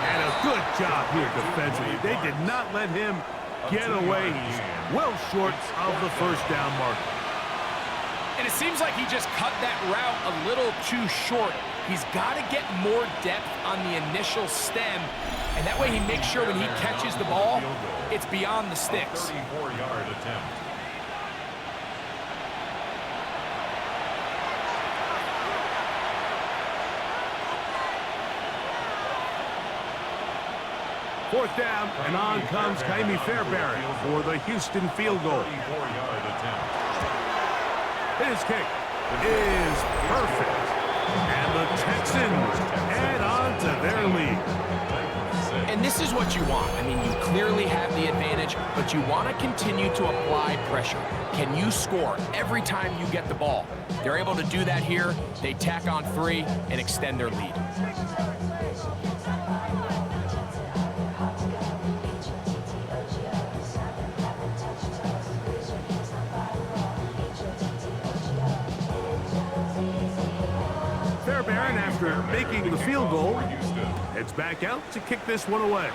And a good job here defensively. They did not let him getaway. He's well short of the first down marker. And it seems like he just cut that route a little too short. He's got to get more depth on the initial stem, and that way he makes sure when he catches the ball, it's beyond the sticks. 34-yard attempt. Fourth down, and on comes Jaime Fairbairn for the Houston field goal. 34-yard attempt. His kick is perfect. And the Texans add on to their lead. And this is what you want. I mean, you clearly have the advantage, but you want to continue to apply pressure. Can you score every time you get the ball? They're able to do that here. They tack on 3 and extend their lead. Fairbairn, after making the field goal, heads back out to kick this one away.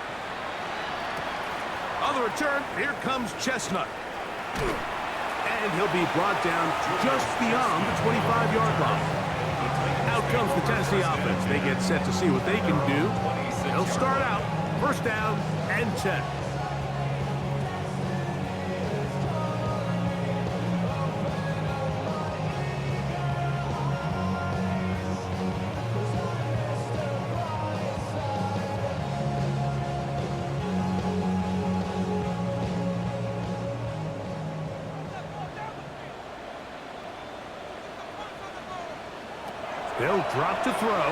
On the return, here comes Chestnut. And he'll be brought down just beyond the 25-yard line. Out comes the Tennessee offense. They get set to see what they can do. They'll start out first down and 10. They'll drop to throw.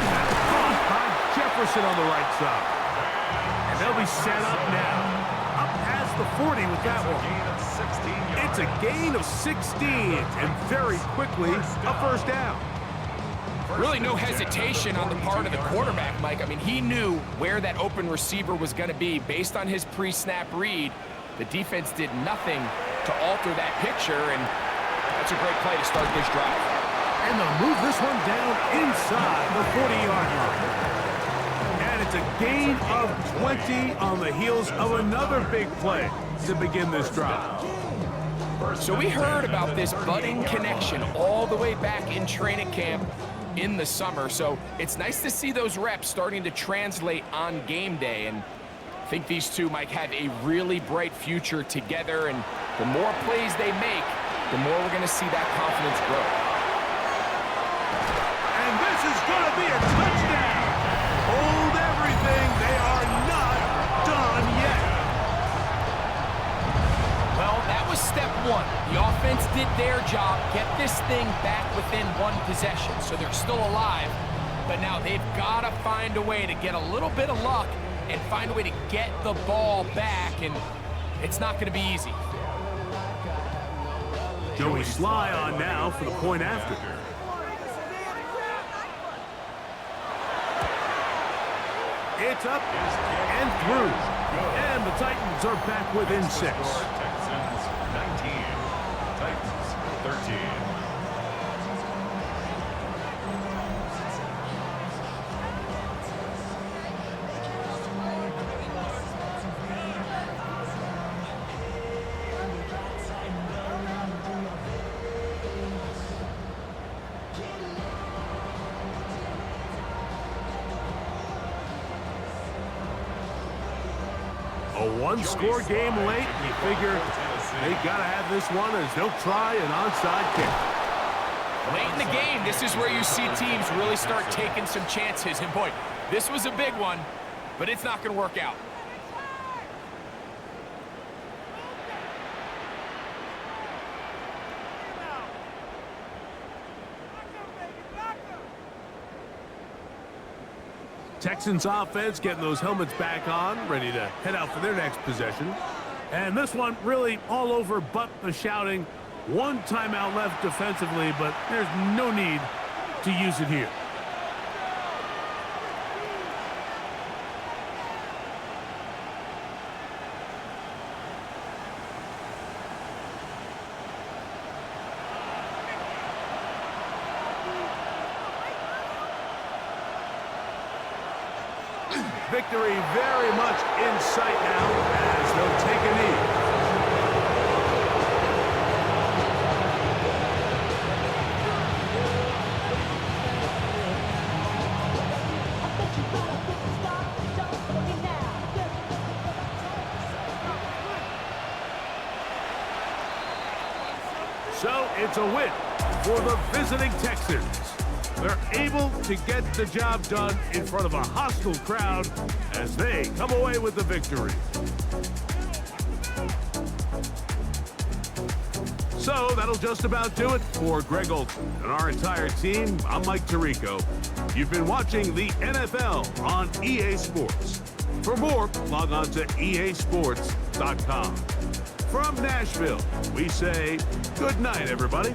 That's caught by Jefferson on the right side. And they'll be set up now. Up past the 40 with that one. It's a gain of 16, and very quickly, a first down. Really no hesitation on the part of the quarterback, Mike. I mean, he knew where that open receiver was going to be based on his pre-snap read. The defense did nothing to alter that picture, and that's a great play to start this drive. And they'll move this one down inside the 40-yard line. And it's a gain of 20 on the heels of another big play to begin this drive. So we heard about this budding connection all the way back in training camp in the summer. So it's nice to see those reps starting to translate on game day. And I think these two might have a really bright future together. And the more plays they make, the more we're going to see that confidence grow. And this is going to be a touchdown. Hold everything. They are not done yet. Well, that was step one. The offense did their job, get this thing back within one possession. So they're still alive, but now they've got to find a way to get a little bit of luck and find a way to get the ball back, and it's not going to be easy. Joey Sly on now for the point after. It's up and through. And the Titans are back within 6. Texans 19, Titans 13. A one-score game late. You figure they got to have this one as they'll try an onside kick. Late in the game, this is where you see teams really start taking some chances. And boy, this was a big one, but it's not going to work out. Texans offense getting those helmets back on, ready to head out for their next possession. And this one really all over but the shouting. One timeout left defensively, but there's no need to use it here. Victory very much in sight now as they'll take a knee. So it's a win for the visiting Texans. They're able to get the job done in front of a hostile crowd as they come away with the victory. So that'll just about do it for Greg Olson and our entire team. I'm Mike Tirico. You've been watching the NFL on EA Sports. For more, log on to easports.com. From Nashville, we say good night, everybody.